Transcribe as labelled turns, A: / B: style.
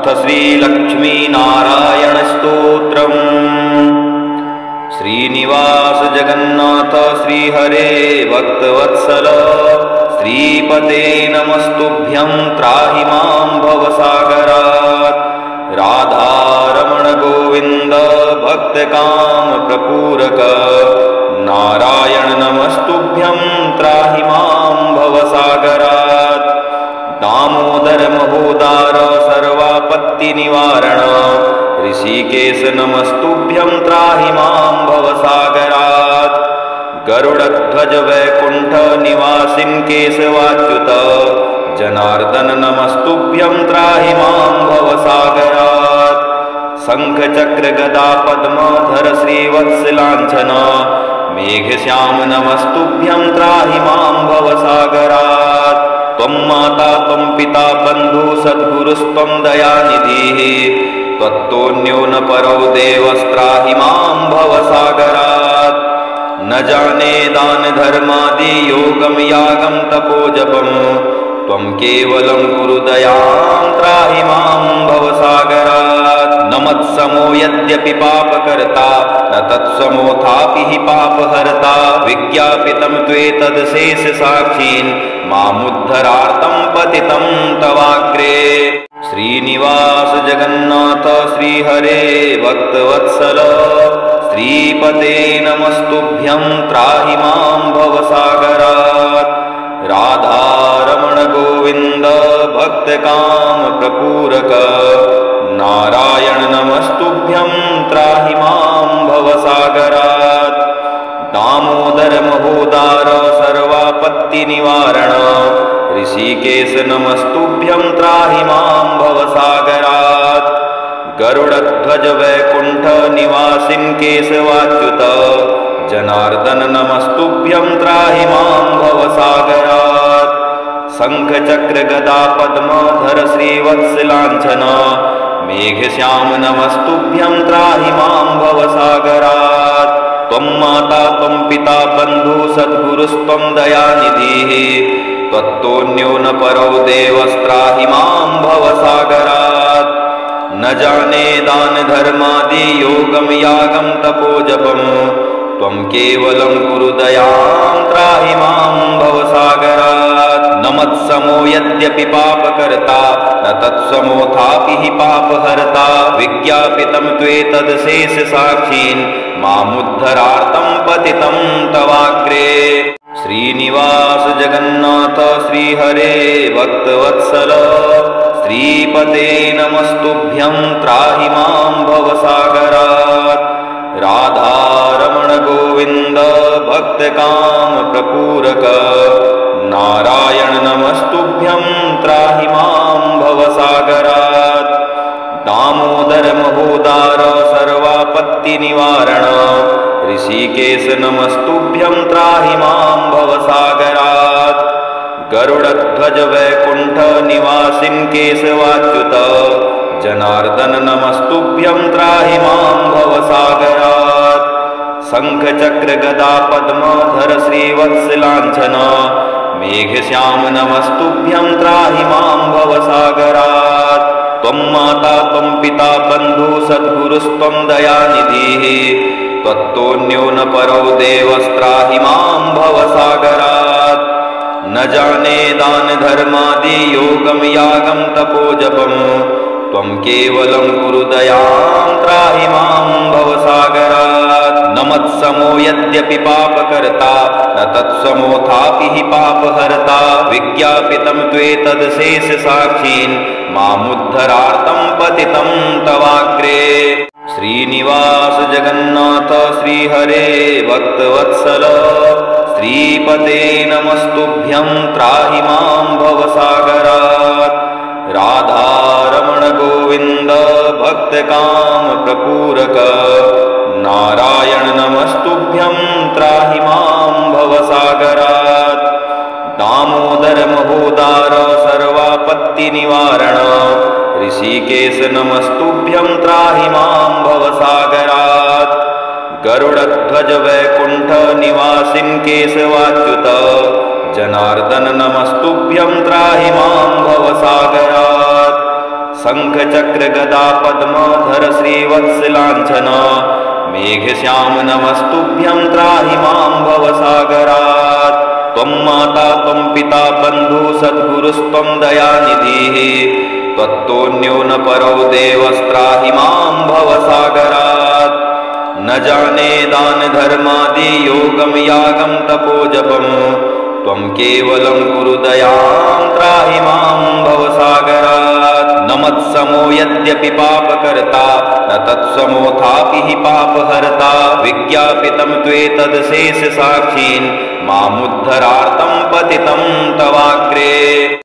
A: श्रीलक्ष्मीनारायणस्तोत्रम्। श्रीनिवास जगन्नाथ श्रीहरे भक्तवत्सल श्रीपते नमस्तुभ्यं त्राहि मां भवसागरात्। राधारमण गोविंद भक्तकाम प्रपूरक नारायण नमस्तुभ्यं त्राहि मां भवसागरात्। दामोदर महोदार सर्वापत्ति निवारण ऋषिकेश नमस्तुभ्यं त्राहि मां भवसागरात्। गरुडध्वज वैकुंठ निवासिन् केशवाच्युत जनार्दन नमस्तुभ्यं त्राहि मां भवसागरात्। शंख चक्र गदा पद्मधर श्रीवत्सलांछन मेघश्याम नमस्तुभ्यं त्राहि मां भवसागरात्। त्वं माता त्वं पिता बंधु सद्गुरुस्त्वं दयानिधिः त्वत्तोऽन्यो न परो देवस्त्राहि मां भवसागरात्। न जाने दान धर्मादि योगम यागम तपोजपम त्वं केवलं कुरु दयां त्राहि मां भवसागरात्। न मत्समो यद्यपि पापकर्ता न तत्समोऽथापि हि पापहर्ता विज्ञापितं त्वेतदशेष साक्षीन् मामुद्धरार्तं पतितं तवाग्रे। श्रीनिवास जगन्नाथ श्रीहरे भक्तवत्सल श्रीपते नमस्तुभ्यं त्राहि मां भवसागरात्। राधारमण गोविंद भक्तकाम प्रपूरक नारायण नमस्तुभ्यं त्राहि मां भवसागरात्। दामोदर महोदार सर्वापत्ति निवारण ऋषिकेश नमस्तुभ्यं त्राहि मां भवसागरात्। गरुडध्वज वैकुंठ निवासिन् केशवाच्युत जनार्दन नमस्तुभ्यं त्राहि मां भवसागरात्। शंख चक्र गदा पद्मधर श्रीवत्सलांछन मेघश्याम नमस्तुभ्यं त्राहि मां भवसागरात्। त्वं माता त्वं पिता बंधु सद्गुरुस्त्वं दयानिधिः त्वत्तोऽन्यो न परो देवस्त्राहि मां भवसागरात्। न जाने दान धर्मादि योगम यागम तपोजपम त्वं केवलं कुरु दयां त्राहि मां भवसागरात्। न मत्समो यद्यपि पापकर्ता न तत्समोऽथापि हि पापहर्ता विज्ञापितं त्वेतदशेष साक्षीन् मामुद्धरार्तं पतितं तवाग्रे। श्रीनिवास जगन्नाथ श्रीहरे भक्तवत्सल श्रीपते नमस्तुभ्यं त्राहि मां भवसागरात्। राधारमण गोविंद भक्तकाम प्रपूरक नारायण नमस्तुभ्यं त्राहि मां भवसागरात्। दामोदर महोदार सर्वापत्ति निवारण ऋषिकेश नमस्तुभ्यं त्राहि मां भवसागरात्। गरुडध्वज वैकुंठ निवासिन् केशवाच्युत जनार्दन नमस्तुभ्यं त्राहि मां भवसागरात्। शंख चक्र गदा पद्मधर श्रीवत्सलांछन मेघश्याम नमस्तुभ्यं त्राहि मां भवसागरात्। त्वं माता त्वं पिता बंधु सद्गुरुस्त्वं दयानिधिः त्वत्तोऽन्यो न परो देवस्त्राहि मां भवसागरात्। न जाने दान धर्मादि योगम यागम तपोजपम त्वं केवलं कुरु दयां त्राहि मां भवसागरात्। न मत्समो यद्यपि पापकर्ता न तत्समोऽथापि हि पापहर्ता विज्ञापितं त्वेतदशेष साक्षीन् मामुद्धरार्तं पतितं तवाग्रे। श्रीनिवास जगन्नाथ श्रीहरे भक्तवत्सल श्रीपते नमस्तुभ्यं त्राहि मां भवसागरात्। राधारमण गोविंद भक्तकाम प्रपूरक नारायण नमस्तुभ्यं त्राहि मां भवसागरात्। दामोदर महोदार सर्वापत्ति निवारण ऋषिकेश नमस्तुभ्यं त्राहि मां भवसागरात्। गरुडध्वज वैकुंठ निवासिन् केशवाच्युत जनार्दन नमस्तुभ्यं त्राहि मां भवसागरात्। शङ्खचक्रगदा पद्मधर श्रीवत्सलाञ्छन मेघश्याम नमस्तुभ्यं त्राहि मां भवसागरात्। त्वं माता त्वं पिता बन्धु सद्गुरुस्त्वं दयानिधिः त्वत्तोऽन्यो न परो देवस्त्राहि मां भवसागरात्। न जाने दान धर्मादि योगं यागं तपोजपं त्वं केवलं कुरु दयां त्राहि मां भवसागरात्। न मत्समो यद्यपि पापकर्ता न तत्समोऽथापि हि पापहर्ता विज्ञापितं त्वेतदशेषसाक्षीन् मामुद्धरार्तं पतितं तवाग्रे।